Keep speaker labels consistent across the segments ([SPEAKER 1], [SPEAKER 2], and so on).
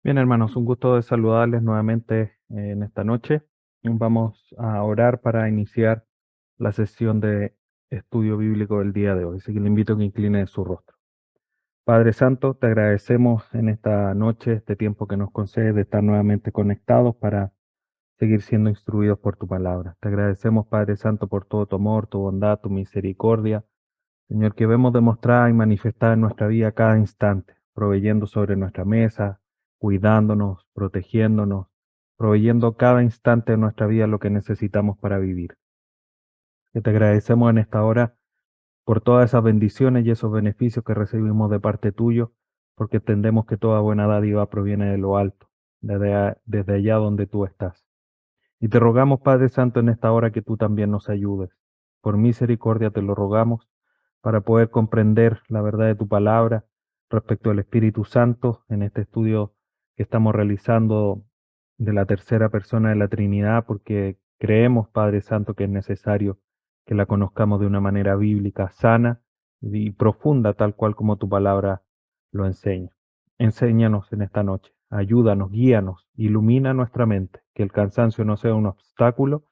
[SPEAKER 1] Bien, hermanos, un gusto de saludarles nuevamente en esta noche. Vamos a orar para iniciar la sesión de estudio bíblico del día de hoy. Así que le invito a que incline su rostro. Padre Santo, te agradecemos en esta noche este tiempo que nos concedes de estar nuevamente conectados para seguir siendo instruidos por tu palabra. Te agradecemos, Padre Santo, por todo tu amor, tu bondad, tu misericordia, Señor, que vemos demostrada y manifestada en nuestra vida cada instante, proveyendo sobre nuestra mesa, cuidándonos, protegiéndonos, proveyendo cada instante de nuestra vida lo que necesitamos para vivir. Que te agradecemos en esta hora por todas esas bendiciones y esos beneficios que recibimos de parte tuyo, porque entendemos que toda buena dádiva proviene de lo alto, desde allá donde tú estás. Y te rogamos, Padre Santo, en esta hora que tú también nos ayudes. Por misericordia te lo rogamos para poder comprender la verdad de tu palabra respecto al Espíritu Santo en este estudio que estamos realizando de la tercera persona de la Trinidad, porque creemos, Padre Santo, que es necesario que la conozcamos de una manera bíblica, sana y profunda, tal cual como tu palabra lo enseña. Enséñanos en esta noche, ayúdanos, guíanos, ilumina nuestra mente, que el cansancio no sea un obstáculo,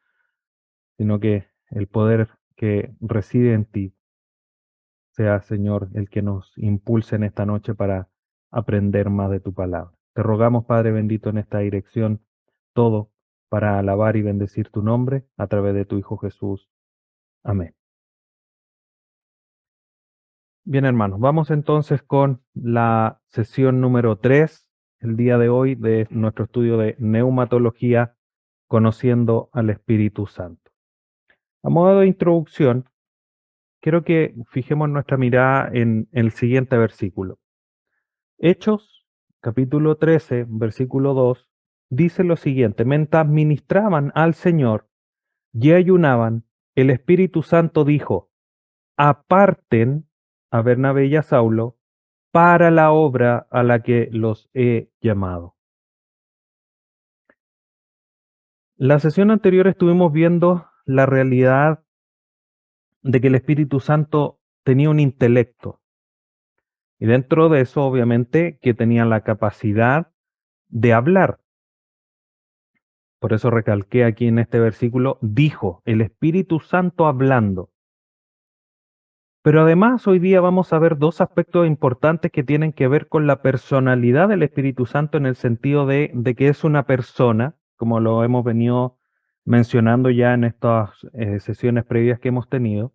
[SPEAKER 1] sino que el poder que reside en ti sea, Señor, el que nos impulse en esta noche para aprender más de tu palabra. Te rogamos, Padre bendito, en esta dirección, todo para alabar y bendecir tu nombre a través de tu Hijo Jesús. Amén. Bien, hermanos, vamos entonces con la sesión número 3 el día de hoy de nuestro estudio de neumatología, conociendo al Espíritu Santo. A modo de introducción, quiero que fijemos nuestra mirada en el siguiente versículo. Hechos, capítulo 13, versículo 2, dice lo siguiente: mientras ministraban al Señor y ayunaban, el Espíritu Santo dijo: aparten a Bernabé y a Saulo para la obra a la que los he llamado. La sesión anterior estuvimos viendo la realidad de que el Espíritu Santo tenía un intelecto, y dentro de eso, obviamente, que tenía la capacidad de hablar. Por eso recalqué aquí en este versículo, dijo, el Espíritu Santo hablando. Pero además hoy día vamos a ver dos aspectos importantes que tienen que ver con la personalidad del Espíritu Santo en el sentido de que es una persona, como lo hemos venido mencionando ya en estas sesiones previas que hemos tenido.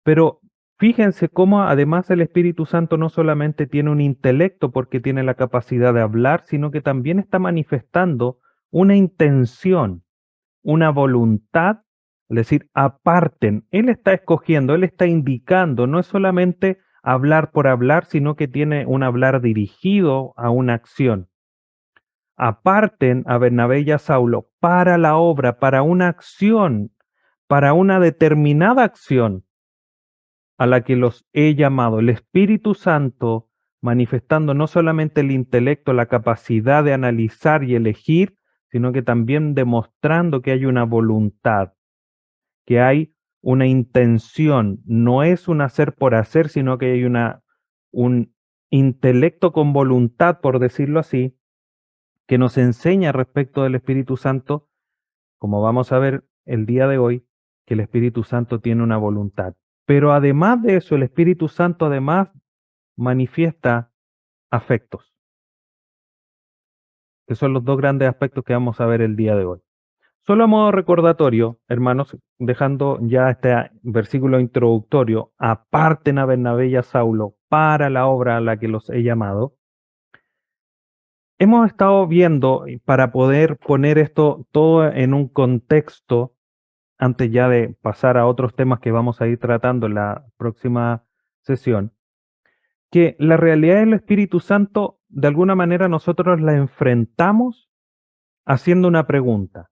[SPEAKER 1] Pero fíjense cómo además el Espíritu Santo no solamente tiene un intelecto porque tiene la capacidad de hablar, sino que también está manifestando una intención, una voluntad, es decir, aparten. Él está escogiendo, él está indicando, no es solamente hablar por hablar, sino que tiene un hablar dirigido a una acción. Aparten a Bernabé y a Saulo para la obra, para una acción, para una determinada acción a la que los he llamado. El Espíritu Santo manifestando no solamente el intelecto, la capacidad de analizar y elegir, sino que también demostrando que hay una voluntad, que hay una intención. No es un hacer por hacer, sino que hay un intelecto con voluntad, por decirlo así, que nos enseña respecto del Espíritu Santo, como vamos a ver el día de hoy, que el Espíritu Santo tiene una voluntad. Pero además de eso, el Espíritu Santo además manifiesta afectos, que son los dos grandes aspectos que vamos a ver el día de hoy. Solo a modo recordatorio, hermanos, dejando ya este versículo introductorio, aparten a Bernabé y a Saulo para la obra a la que los he llamado. Hemos estado viendo, para poder poner esto todo en un contexto, antes ya de pasar a otros temas que vamos a ir tratando en la próxima sesión, que la realidad del Espíritu Santo, de alguna manera nosotros la enfrentamos haciendo una pregunta.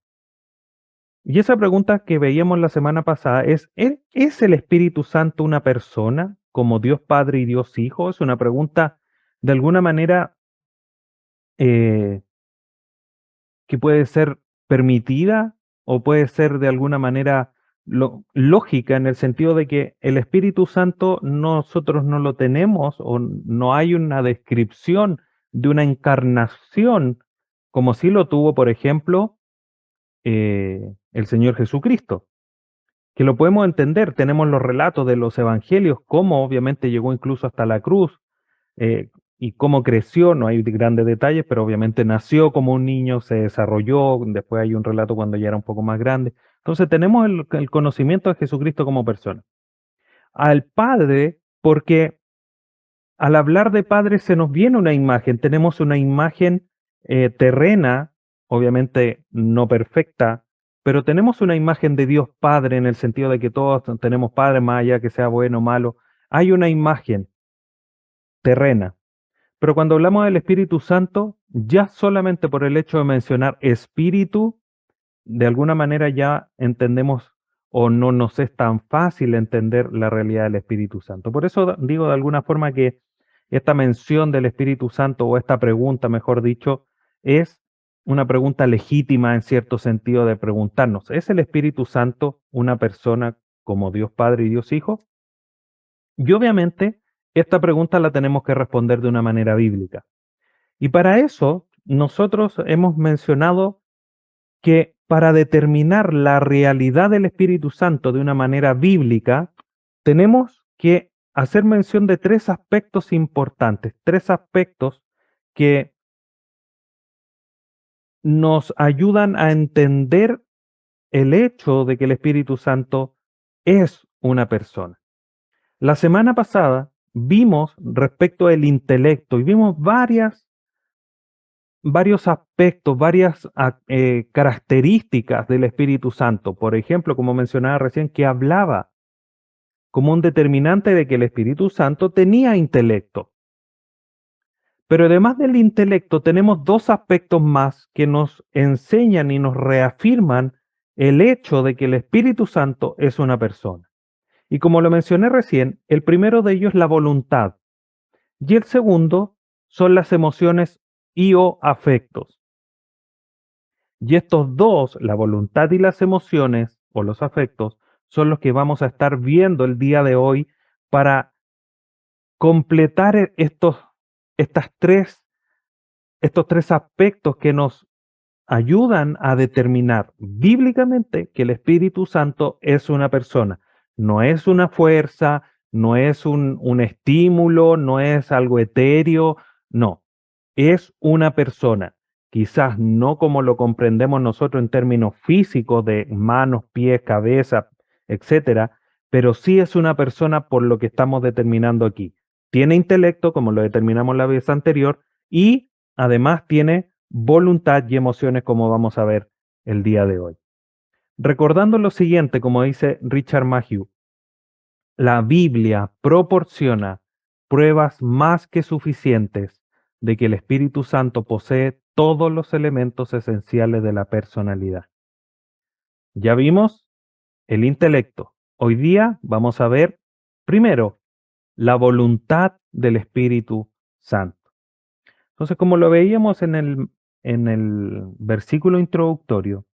[SPEAKER 1] Y esa pregunta que veíamos la semana pasada ¿es el Espíritu Santo una persona como Dios Padre y Dios Hijo? Es una pregunta de alguna manera eh, que puede ser permitida o puede ser de alguna manera lógica en el sentido de que el Espíritu Santo nosotros no lo tenemos o no hay una descripción de una encarnación, como sí lo tuvo, por ejemplo, el Señor Jesucristo, que lo podemos entender. Tenemos los relatos de los evangelios, cómo obviamente llegó incluso hasta la cruz, y cómo creció, no hay grandes detalles, pero obviamente nació como un niño, se desarrolló, después hay un relato cuando ya era un poco más grande. Entonces tenemos el conocimiento de Jesucristo como persona. Al Padre, porque al hablar de Padre se nos viene una imagen, tenemos una imagen terrena, obviamente no perfecta, pero tenemos una imagen de Dios Padre en el sentido de que todos tenemos Padre, más allá que sea bueno o malo, hay una imagen terrena. Pero cuando hablamos del Espíritu Santo, ya solamente por el hecho de mencionar Espíritu, de alguna manera ya entendemos o no nos es tan fácil entender la realidad del Espíritu Santo. Por eso digo de alguna forma que esta mención del Espíritu Santo o esta pregunta, mejor dicho, es una pregunta legítima en cierto sentido de preguntarnos, ¿es el Espíritu Santo una persona como Dios Padre y Dios Hijo? Y obviamente esta pregunta la tenemos que responder de una manera bíblica. Y para eso nosotros hemos mencionado que para determinar la realidad del Espíritu Santo de una manera bíblica, tenemos que hacer mención de tres aspectos importantes, tres aspectos que nos ayudan a entender el hecho de que el Espíritu Santo es una persona. La semana pasada vimos respecto al intelecto y vimos varios aspectos, varias características del Espíritu Santo. Por ejemplo, como mencionaba recién, que hablaba como un determinante de que el Espíritu Santo tenía intelecto. Pero además del intelecto, tenemos dos aspectos más que nos enseñan y nos reafirman el hecho de que el Espíritu Santo es una persona. Y como lo mencioné recién, el primero de ellos es la voluntad y el segundo son las emociones y o afectos. Y estos dos, la voluntad y las emociones o los afectos, son los que vamos a estar viendo el día de hoy para completar estas tres, estos tres aspectos que nos ayudan a determinar bíblicamente que el Espíritu Santo es una persona. No es una fuerza, no es un estímulo, no es algo etéreo, no, es una persona. Quizás no como lo comprendemos nosotros en términos físicos de manos, pies, cabeza, etcétera, pero sí es una persona por lo que estamos determinando aquí. Tiene intelecto, como lo determinamos la vez anterior, y además tiene voluntad y emociones, como vamos a ver el día de hoy. Recordando lo siguiente, como dice Richard Mayhew, la Biblia proporciona pruebas más que suficientes de que el Espíritu Santo posee todos los elementos esenciales de la personalidad. Ya vimos el intelecto. Hoy día vamos a ver primero la voluntad del Espíritu Santo. Entonces, como lo veíamos en el versículo introductorio,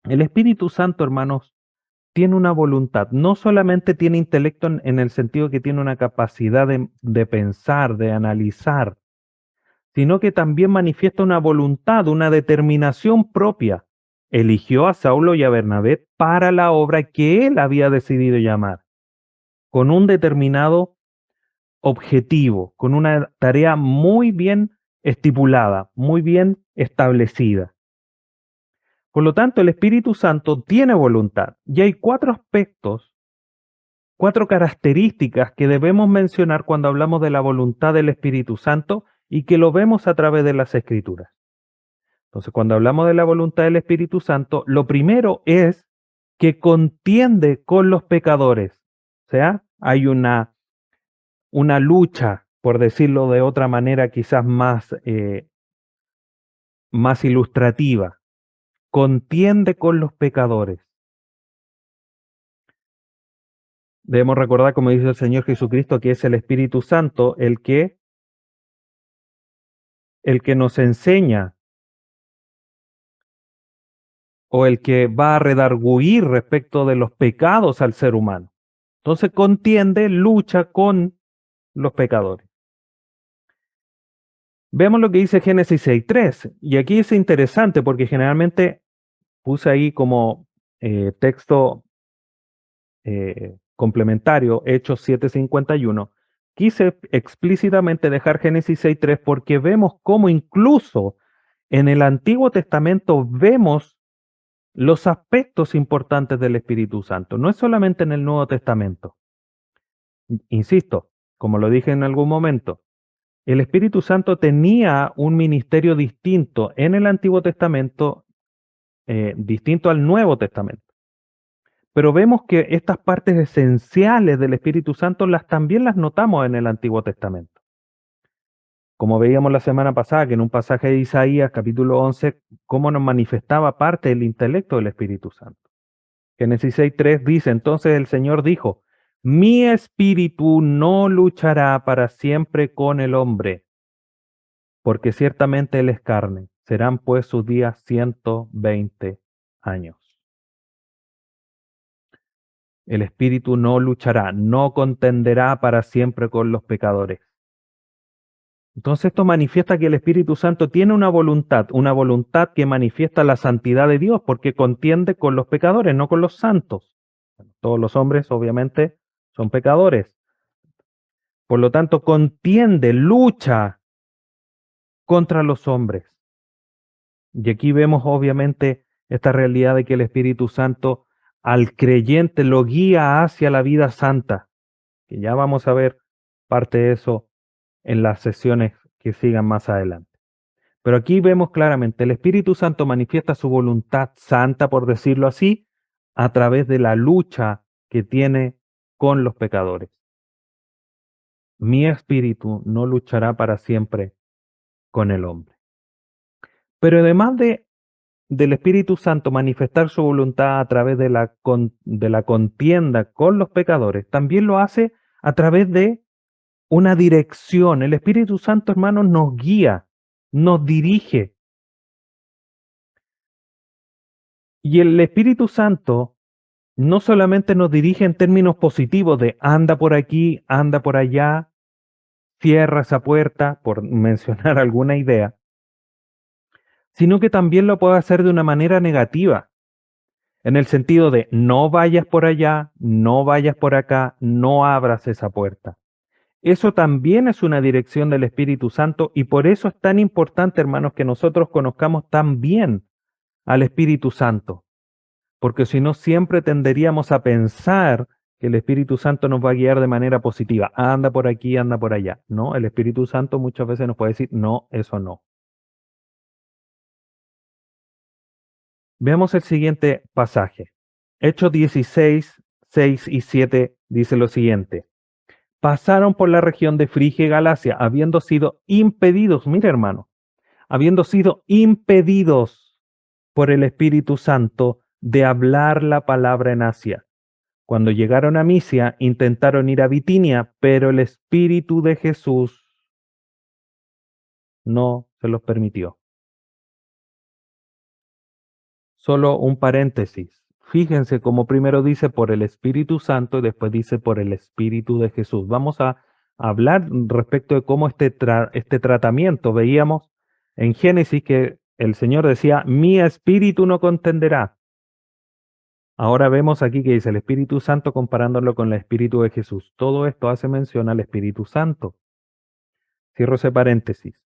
[SPEAKER 1] el Espíritu Santo, hermanos, tiene una voluntad. No solamente tiene intelecto en el sentido que tiene una capacidad de pensar, de analizar, sino que también manifiesta una voluntad, una determinación propia. Eligió a Saulo y a Bernabé para la obra que él había decidido llamar, con un determinado objetivo, con una tarea muy bien estipulada, muy bien establecida. Por lo tanto, el Espíritu Santo tiene voluntad y hay cuatro aspectos, cuatro características que debemos mencionar cuando hablamos de la voluntad del Espíritu Santo y que lo vemos a través de las Escrituras. Entonces, cuando hablamos de la voluntad del Espíritu Santo, lo primero es que contiende con los pecadores. O sea, hay una lucha, por decirlo de otra manera, quizás más ilustrativa. Contiende con los pecadores. Debemos recordar, como dice el Señor Jesucristo, que es el Espíritu Santo el que nos enseña o el que va a redarguir respecto de los pecados al ser humano. Entonces contiende, lucha con los pecadores. Veamos lo que dice Génesis 6:3. Y aquí es interesante porque generalmente puse ahí como texto complementario Hechos 7:51. Quise explícitamente dejar Génesis 6:3 porque vemos cómo incluso en el Antiguo Testamento vemos los aspectos importantes del Espíritu Santo. No es solamente en el Nuevo Testamento. Insisto, como lo dije en algún momento, el Espíritu Santo tenía un ministerio distinto en el Antiguo Testamento, distinto al Nuevo Testamento. Pero vemos que estas partes esenciales del Espíritu Santo también las notamos en el Antiguo Testamento. Como veíamos la semana pasada, que en un pasaje de Isaías, capítulo 11, cómo nos manifestaba parte del intelecto del Espíritu Santo. Génesis 6:3 dice, entonces el Señor dijo, mi espíritu no luchará para siempre con el hombre, porque ciertamente él es carne, serán pues sus días 120 años. El espíritu no luchará, no contenderá para siempre con los pecadores. Entonces esto manifiesta que el Espíritu Santo tiene una voluntad que manifiesta la santidad de Dios, porque contiende con los pecadores, no con los santos. Todos los hombres, obviamente, son pecadores. Por lo tanto, contiende, lucha contra los hombres. Y aquí vemos, obviamente, esta realidad de que el Espíritu Santo al creyente lo guía hacia la vida santa, que ya vamos a ver parte de eso en las sesiones que sigan más adelante. Pero aquí vemos claramente, el Espíritu Santo manifiesta su voluntad santa, por decirlo así, a través de la lucha que tiene con los pecadores. Mi espíritu no luchará para siempre con el hombre. Pero además del Espíritu Santo manifestar su voluntad a través de la contienda con los pecadores, también lo hace a través de una dirección. El Espíritu Santo, hermanos, nos guía, nos dirige. Y el Espíritu Santo no solamente nos dirige en términos positivos de anda por aquí, anda por allá, cierra esa puerta, por mencionar alguna idea, sino que también lo puede hacer de una manera negativa, en el sentido de no vayas por allá, no vayas por acá, no abras esa puerta. Eso también es una dirección del Espíritu Santo y por eso es tan importante, hermanos, que nosotros conozcamos tan bien al Espíritu Santo, porque si no siempre tenderíamos a pensar que el Espíritu Santo nos va a guiar de manera positiva. Anda por aquí, anda por allá. No, el Espíritu Santo muchas veces nos puede decir, no, eso no. Veamos el siguiente pasaje. Hechos 16, 6 y 7 dice lo siguiente. Pasaron por la región de Frigia y Galacia, habiendo sido impedidos, mira hermano, habiendo sido impedidos por el Espíritu Santo de hablar la palabra en Asia. Cuando llegaron a Misia, intentaron ir a Bitinia, pero el Espíritu de Jesús no se los permitió. Solo un paréntesis. Fíjense cómo primero dice por el Espíritu Santo y después dice por el Espíritu de Jesús. Vamos a hablar respecto de cómo este tratamiento, veíamos en Génesis que el Señor decía, mi espíritu no contenderá. Ahora vemos aquí que dice el Espíritu Santo comparándolo con el Espíritu de Jesús. Todo esto hace mención al Espíritu Santo. Cierro ese paréntesis,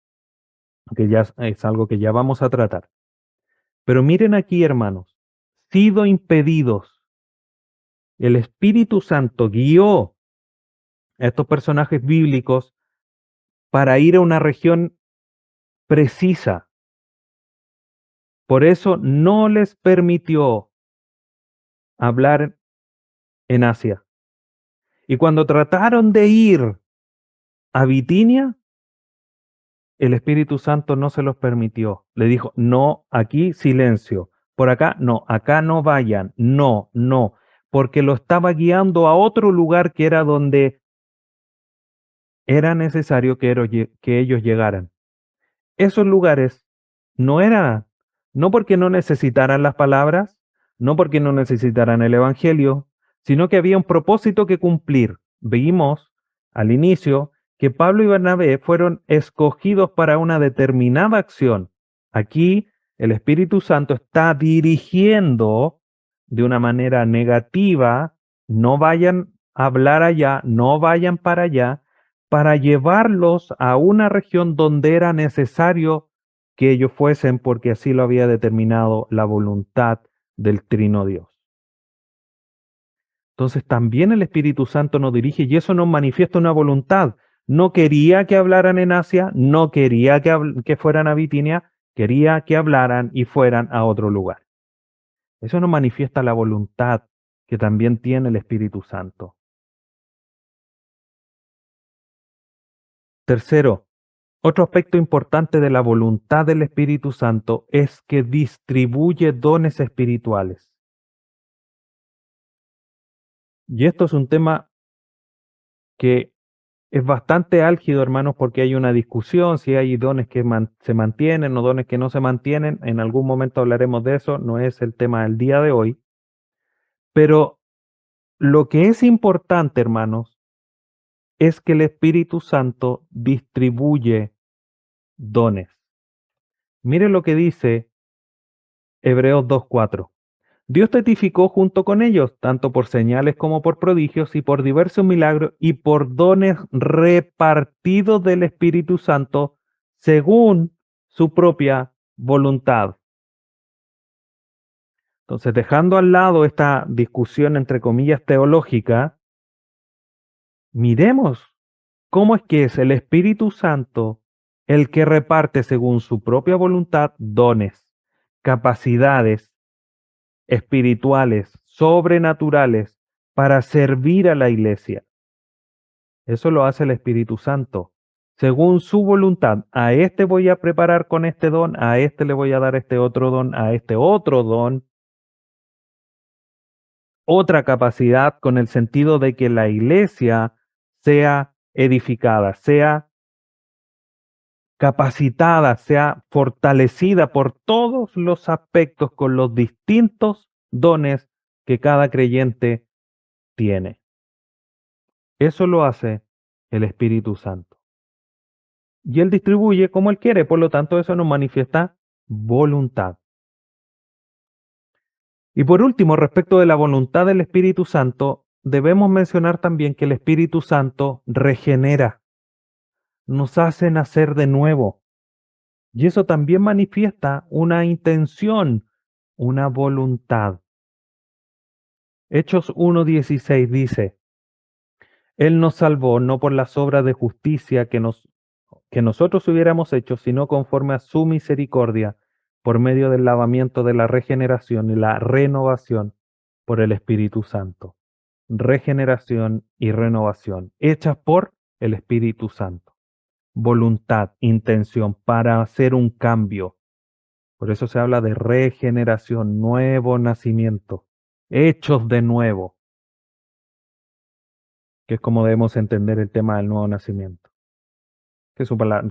[SPEAKER 1] que ya es algo que ya vamos a tratar. Pero miren aquí, hermanos, sido impedidos. El Espíritu Santo guió a estos personajes bíblicos para ir a una región precisa. Por eso no les permitió hablar en Asia. Y cuando trataron de ir a Bitinia, el Espíritu Santo no se los permitió. Le dijo, no, aquí silencio. Por acá no vayan. No, no. Porque lo estaba guiando a otro lugar que era donde era necesario que ellos llegaran. Esos lugares no eran, no porque no necesitaran las palabras, no porque no necesitaran el Evangelio, sino que había un propósito que cumplir. Vimos al inicio que Pablo y Bernabé fueron escogidos para una determinada acción. Aquí el Espíritu Santo está dirigiendo de una manera negativa, no vayan a hablar allá, no vayan para llevarlos a una región donde era necesario que ellos fuesen, porque así lo había determinado la voluntad del Trino Dios. Entonces también el Espíritu Santo nos dirige y eso nos manifiesta una voluntad. No quería que hablaran en Asia, no quería que fueran a Bitinia, quería que hablaran y fueran a otro lugar. Eso nos manifiesta la voluntad que también tiene el Espíritu Santo. Tercero, otro aspecto importante de la voluntad del Espíritu Santo es que distribuye dones espirituales. Y esto es un tema que es bastante álgido, hermanos, porque hay una discusión si hay dones que se mantienen o dones que no se mantienen. En algún momento hablaremos de eso, no es el tema del día de hoy. Pero lo que es importante, hermanos, es que el Espíritu Santo distribuye dones. Miren lo que dice Hebreos 2:4. Dios testificó junto con ellos, tanto por señales como por prodigios y por diversos milagros y por dones repartidos del Espíritu Santo según su propia voluntad. Entonces, dejando al lado esta discusión entre comillas teológica, miremos cómo es que es el Espíritu Santo el que reparte según su propia voluntad dones, capacidades espirituales, sobrenaturales, para servir a la iglesia. Eso lo hace el Espíritu Santo. Según su voluntad, a este voy a preparar con este don, a este le voy a dar este otro don, a este otro don, otra capacidad con el sentido de que la iglesia sea edificada, sea capacitada, sea fortalecida por todos los aspectos con los distintos dones que cada creyente tiene. Eso lo hace el Espíritu Santo. Y Él distribuye como Él quiere, por lo tanto eso nos manifiesta voluntad. Y por último, respecto de la voluntad del Espíritu Santo, debemos mencionar también que el Espíritu Santo regenera, nos hace nacer de nuevo. Y eso también manifiesta una intención, una voluntad. Hechos 1:16 dice, Él nos salvó no por las obras de justicia que nosotros hubiéramos hecho, sino conforme a su misericordia, por medio del lavamiento de la regeneración y la renovación por el Espíritu Santo. Regeneración y renovación, hechas por el Espíritu Santo. Voluntad, intención para hacer un cambio. Por eso se habla de regeneración, nuevo nacimiento, hechos de nuevo, que es como debemos entender el tema del nuevo nacimiento.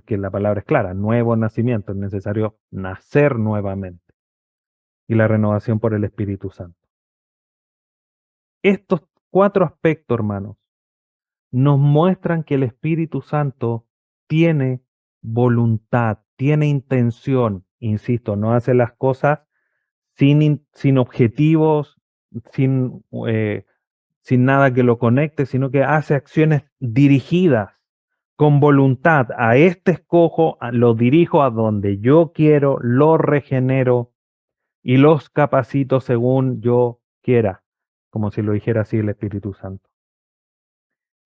[SPEAKER 1] Que la palabra es clara, nuevo nacimiento, es necesario nacer nuevamente. Y la renovación por el Espíritu Santo. Estos cuatro aspectos, hermanos, nos muestran que el Espíritu Santo tiene voluntad, tiene intención, insisto, no hace las cosas sin objetivos, sin, sin nada que lo conecte, sino que hace acciones dirigidas con voluntad. A este escojo, lo dirijo a donde yo quiero, lo regenero y los capacito según yo quiera, como si lo dijera así el Espíritu Santo.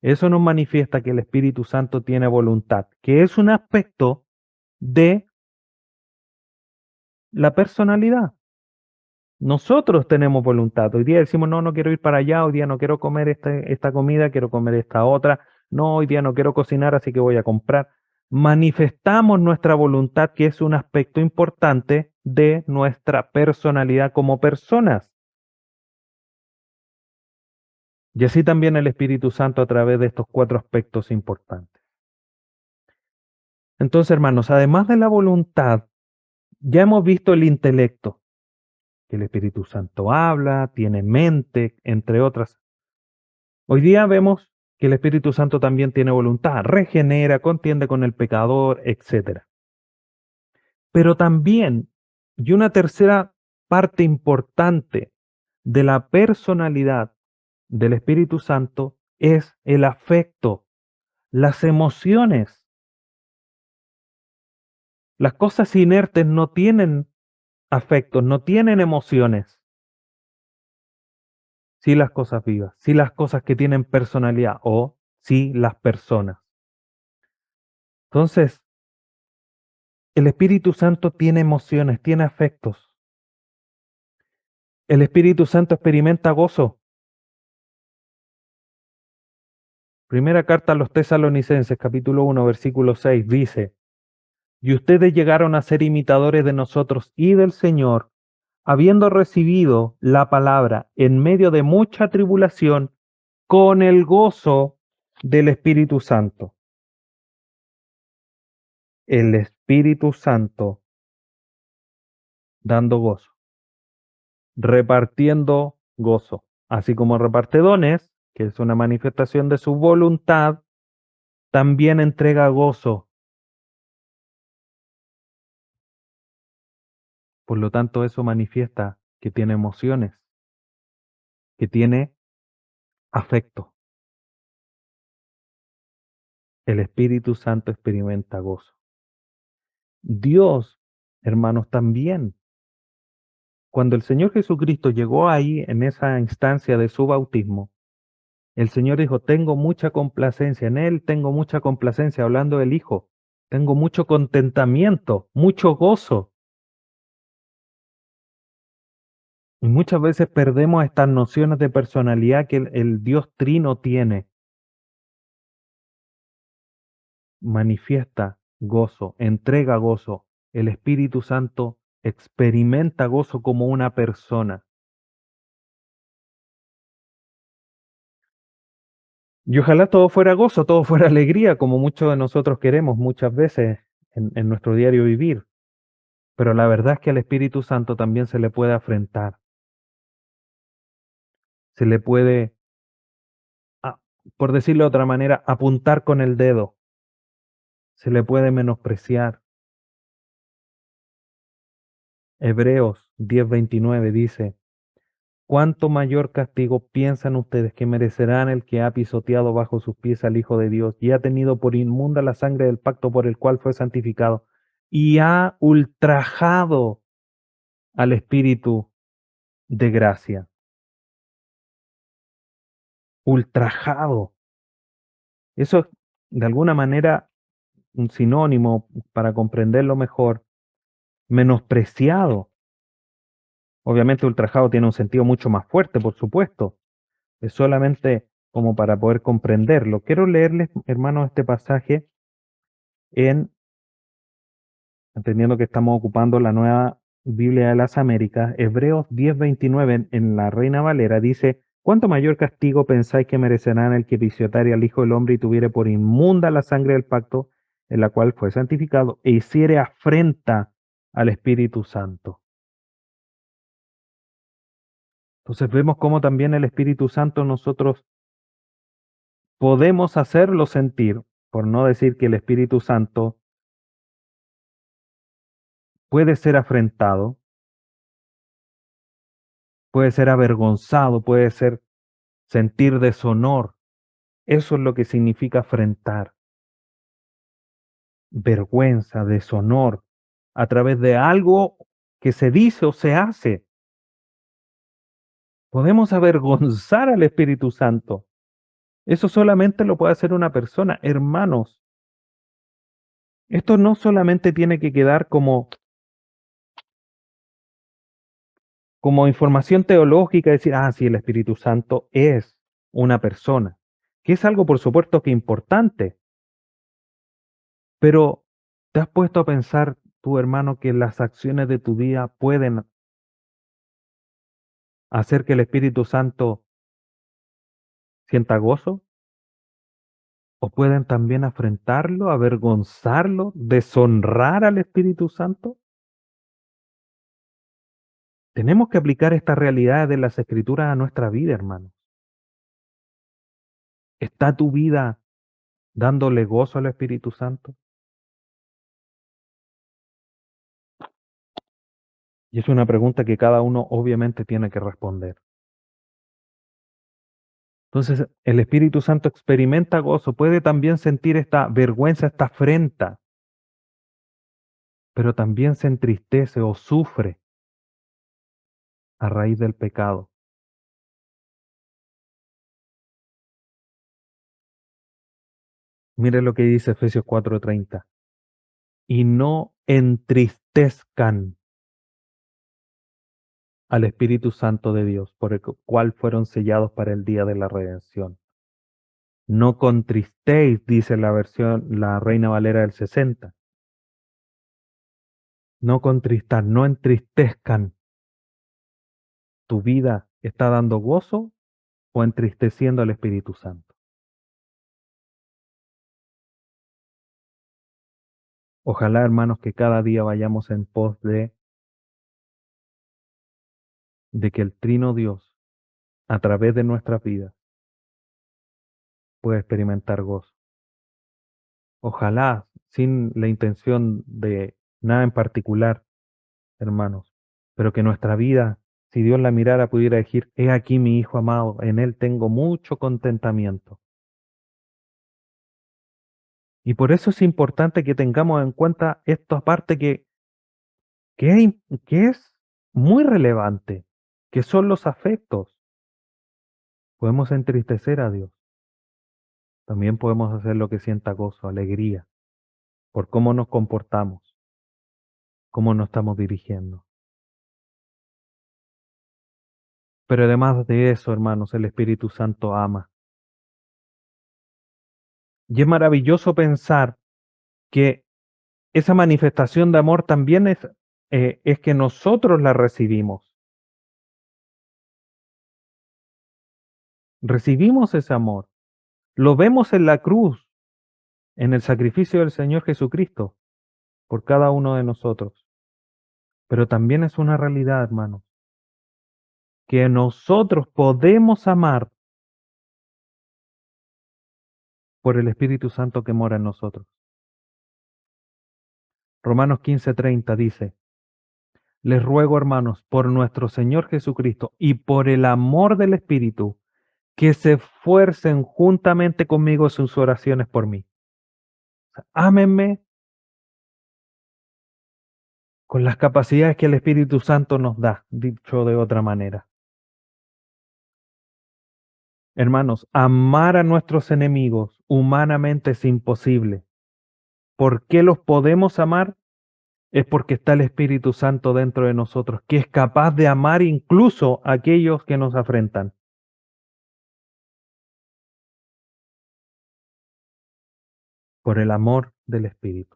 [SPEAKER 1] Eso nos manifiesta que el Espíritu Santo tiene voluntad, que es un aspecto de la personalidad. Nosotros tenemos voluntad. Hoy día decimos, no, no quiero ir para allá, hoy día no quiero comer esta comida, quiero comer esta otra. No, hoy día no quiero cocinar, así que voy a comprar. Manifestamos nuestra voluntad, que es un aspecto importante de nuestra personalidad como personas. Y así también el Espíritu Santo a través de estos cuatro aspectos importantes. Entonces, hermanos, además de la voluntad, ya hemos visto el intelecto, que el Espíritu Santo habla, tiene mente, entre otras. Hoy día vemos que el Espíritu Santo también tiene voluntad, regenera, contiende con el pecador, etcétera. Pero también, y una tercera parte importante de la personalidad del Espíritu Santo es el afecto, las emociones. Las cosas inertes no tienen afectos, no tienen emociones. Sí las cosas vivas, sí las cosas que tienen personalidad o sí las personas. Entonces, el Espíritu Santo tiene emociones, tiene afectos. El Espíritu Santo experimenta gozo. Primera carta a los Tesalonicenses, capítulo 1, versículo 6, dice: Y ustedes llegaron a ser imitadores de nosotros y del Señor, habiendo recibido la palabra en medio de mucha tribulación, con el gozo del Espíritu Santo. El Espíritu Santo dando gozo, repartiendo gozo, así como reparte dones, que es una manifestación de su voluntad, también entrega gozo. Por lo tanto, eso manifiesta que tiene emociones, que tiene afecto. El Espíritu Santo experimenta gozo. Dios, hermanos, también. Cuando el Señor Jesucristo llegó ahí en esa instancia de su bautismo, el Señor dijo: tengo mucha complacencia en Él, tengo mucha complacencia hablando del Hijo, tengo mucho contentamiento, mucho gozo. Y muchas veces perdemos estas nociones de personalidad que el Dios Trino tiene. Manifiesta gozo, entrega gozo. El Espíritu Santo experimenta gozo como una persona. Y ojalá todo fuera gozo, todo fuera alegría, como muchos de nosotros queremos muchas veces en nuestro diario vivir. Pero la verdad es que al Espíritu Santo también se le puede afrentar, se le puede, a- por decirlo de otra manera, apuntar con el dedo, se le puede menospreciar. Hebreos 10:29 dice: ¿Cuánto mayor castigo piensan ustedes que merecerán el que ha pisoteado bajo sus pies al Hijo de Dios y ha tenido por inmunda la sangre del pacto por el cual fue santificado y ha ultrajado al Espíritu de gracia? Ultrajado. Eso es de alguna manera un sinónimo para comprenderlo mejor. Menospreciado. Obviamente ultrajado tiene un sentido mucho más fuerte, por supuesto. Es solamente como para poder comprenderlo. Quiero leerles, hermanos, este pasaje en, entendiendo que estamos ocupando la nueva Biblia de las Américas, Hebreos 10:29 en la Reina Valera dice: ¿Cuánto mayor castigo pensáis que merecerán el que pisoteare al Hijo del Hombre y tuviere por inmunda la sangre del pacto en la cual fue santificado e hiciere afrenta al Espíritu Santo? Entonces vemos cómo también el Espíritu Santo nosotros podemos hacerlo sentir, por no decir que el Espíritu Santo puede ser afrentado, puede ser avergonzado, puede ser sentir deshonor. Eso es lo que significa afrentar, vergüenza, deshonor, a través de algo que se dice o se hace. Podemos avergonzar al Espíritu Santo. Eso solamente lo puede hacer una persona. Hermanos, esto no solamente tiene que quedar como información teológica, decir: ah, sí, el Espíritu Santo es una persona, que es algo por supuesto que importante, pero ¿te has puesto a pensar, tu hermano, que las acciones de tu día pueden hacer que el Espíritu Santo sienta gozo? ¿O pueden también afrentarlo, avergonzarlo, deshonrar al Espíritu Santo? Tenemos que aplicar estas realidades de las Escrituras a nuestra vida, hermanos. ¿Está tu vida dándole gozo al Espíritu Santo? Y es una pregunta que cada uno obviamente tiene que responder. Entonces, el Espíritu Santo experimenta gozo, puede también sentir esta vergüenza, esta afrenta, pero también se entristece o sufre a raíz del pecado. Mire lo que dice Efesios 4:30. Y no entristezcan al Espíritu Santo de Dios, por el cual fueron sellados para el día de la redención. No contristéis, dice la versión, la Reina Valera del 60. No contristar, no entristezcan. ¿Tu vida está dando gozo o entristeciendo al Espíritu Santo? Ojalá, hermanos, que cada día vayamos en pos de que el Trino Dios, a través de nuestras vidas, pueda experimentar gozo. Ojalá, sin la intención de nada en particular, hermanos, pero que nuestra vida, si Dios la mirara, pudiera decir, he aquí mi Hijo amado, en Él tengo mucho contentamiento. Y por eso es importante que tengamos en cuenta esto aparte que es muy relevante, que son los afectos. Podemos entristecer a Dios, también podemos hacer lo que sienta gozo, alegría, por cómo nos comportamos, cómo nos estamos dirigiendo. Pero además de eso, hermanos, el Espíritu Santo ama. Y es maravilloso pensar que esa manifestación de amor también es que nosotros la recibimos. Recibimos ese amor. Lo vemos en la cruz, en el sacrificio del Señor Jesucristo por cada uno de nosotros. Pero también es una realidad, hermanos, que nosotros podemos amar por el Espíritu Santo que mora en nosotros. Romanos 15:30 dice, les ruego, hermanos, por nuestro Señor Jesucristo y por el amor del Espíritu, que se esfuercen juntamente conmigo en sus oraciones por mí. Ámenme con las capacidades que el Espíritu Santo nos da, dicho de otra manera. Hermanos, amar a nuestros enemigos humanamente es imposible. ¿Por qué los podemos amar? Es porque está el Espíritu Santo dentro de nosotros, que es capaz de amar incluso a aquellos que nos afrentan. Por el amor del Espíritu.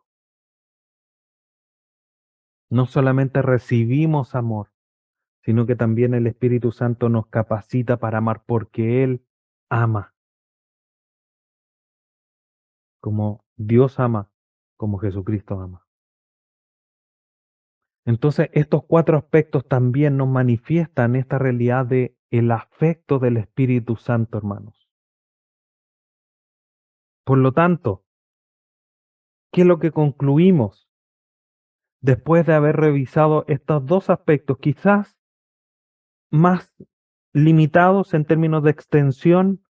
[SPEAKER 1] No solamente recibimos amor, sino que también el Espíritu Santo nos capacita para amar porque Él ama, como Dios ama, como Jesucristo ama. Entonces, estos cuatro aspectos también nos manifiestan esta realidad de el afecto del Espíritu Santo, hermanos. Por lo tanto, ¿qué es lo que concluimos después de haber revisado estos dos aspectos, quizás más limitados en términos de extensión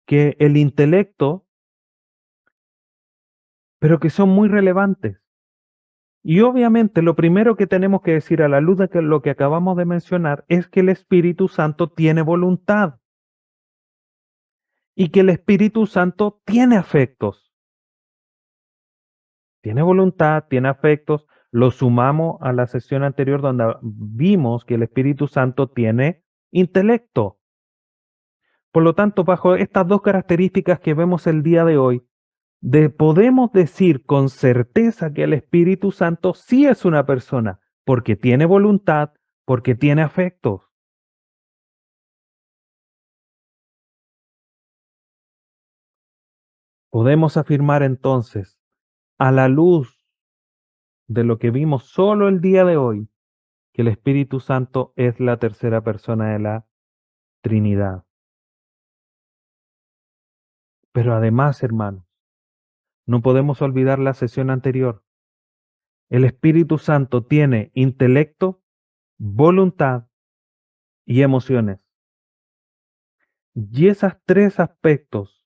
[SPEAKER 1] que el intelecto, pero que son muy relevantes? Y obviamente lo primero que tenemos que decir a la luz de lo que acabamos de mencionar es que el Espíritu Santo tiene voluntad y que el Espíritu Santo tiene afectos. Tiene voluntad, tiene afectos. Lo sumamos a la sesión anterior donde vimos que el Espíritu Santo tiene intelecto. Por lo tanto, bajo estas dos características que vemos el día de hoy, podemos decir con certeza que el Espíritu Santo sí es una persona, porque tiene voluntad, porque tiene afectos. Podemos afirmar entonces, a la luz de lo que vimos solo el día de hoy, que el Espíritu Santo es la tercera persona de la Trinidad. Pero además, hermanos, no podemos olvidar la sesión anterior. El Espíritu Santo tiene intelecto, voluntad y emociones. Y esos tres aspectos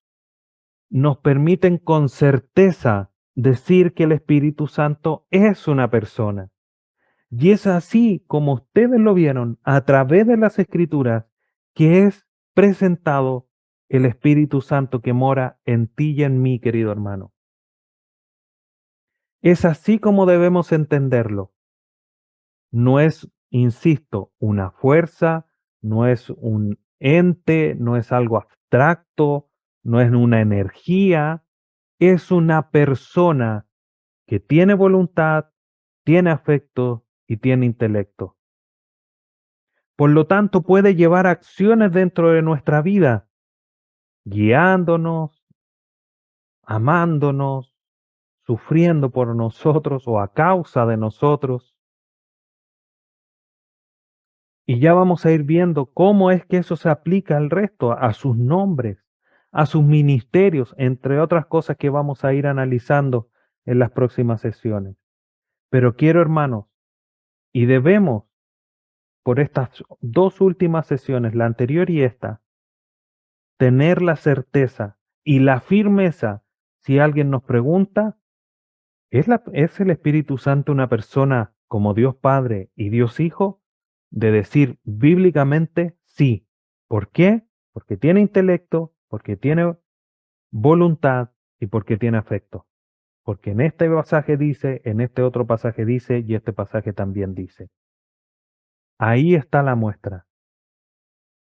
[SPEAKER 1] nos permiten con certeza decir que el Espíritu Santo es una persona. Y es así como ustedes lo vieron a través de las Escrituras, que es presentado el Espíritu Santo que mora en ti y en mí, querido hermano. Es así como debemos entenderlo. No es, insisto, una fuerza, no es un ente, no es algo abstracto, no es una energía, es una persona que tiene voluntad, tiene afecto y tiene intelecto. Por lo tanto, puede llevar acciones dentro de nuestra vida, guiándonos, amándonos, sufriendo por nosotros o a causa de nosotros. Y ya vamos a ir viendo cómo es que eso se aplica al resto, a sus nombres, a sus ministerios, entre otras cosas que vamos a ir analizando en las próximas sesiones. Pero quiero, hermanos, y debemos, por estas dos últimas sesiones, la anterior y esta, tener la certeza y la firmeza, si alguien nos pregunta, ¿es el Espíritu Santo una persona como Dios Padre y Dios Hijo? De decir bíblicamente sí. ¿Por qué? Porque tiene intelecto, porque tiene voluntad y porque tiene afecto. Porque en este pasaje dice, en este otro pasaje dice y este pasaje también dice. Ahí está la muestra.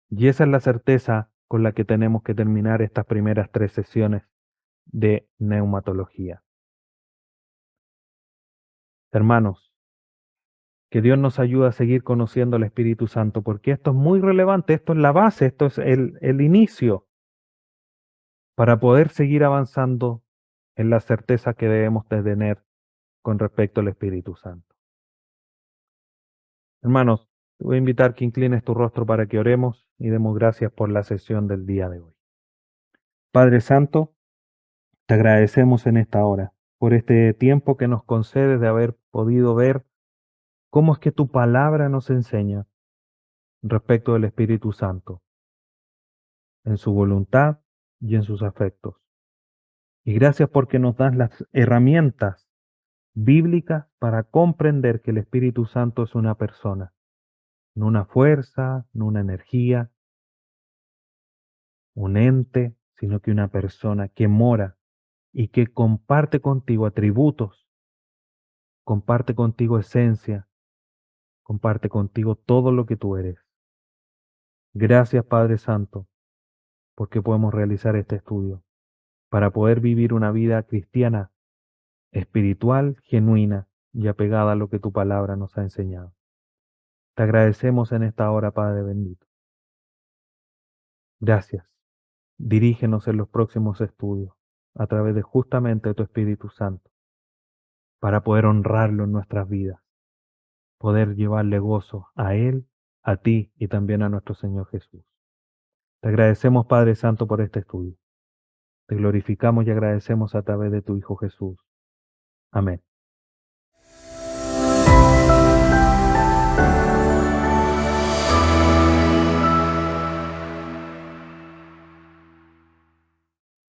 [SPEAKER 1] Y esa es la certeza con la que tenemos que terminar estas primeras tres sesiones de neumatología. Hermanos, que Dios nos ayude a seguir conociendo al Espíritu Santo, porque esto es muy relevante, esto es la base, esto es el inicio para poder seguir avanzando en la certeza que debemos de tener con respecto al Espíritu Santo. Hermanos, te voy a invitar que inclines tu rostro para que oremos y demos gracias por la sesión del día de hoy. Padre Santo, te agradecemos en esta hora por este tiempo que nos concedes de haber podido ver cómo es que tu palabra nos enseña respecto del Espíritu Santo, en su voluntad y en sus afectos. Y gracias porque nos das las herramientas bíblicas para comprender que el Espíritu Santo es una persona, no una fuerza, no una energía, un ente, sino que una persona que mora y que comparte contigo atributos, comparte contigo esencia, comparte contigo todo lo que tú eres. Gracias Padre Santo, porque podemos realizar este estudio para poder vivir una vida cristiana, espiritual, genuina y apegada a lo que tu palabra nos ha enseñado. Te agradecemos en esta hora, Padre bendito. Gracias. Dirígenos en los próximos estudios a través de justamente tu Espíritu Santo para poder honrarlo en nuestras vidas, poder llevarle gozo a Él, a ti y también a nuestro Señor Jesús. Te agradecemos, Padre Santo, por este estudio. Te glorificamos y agradecemos a través de tu Hijo Jesús. Amén.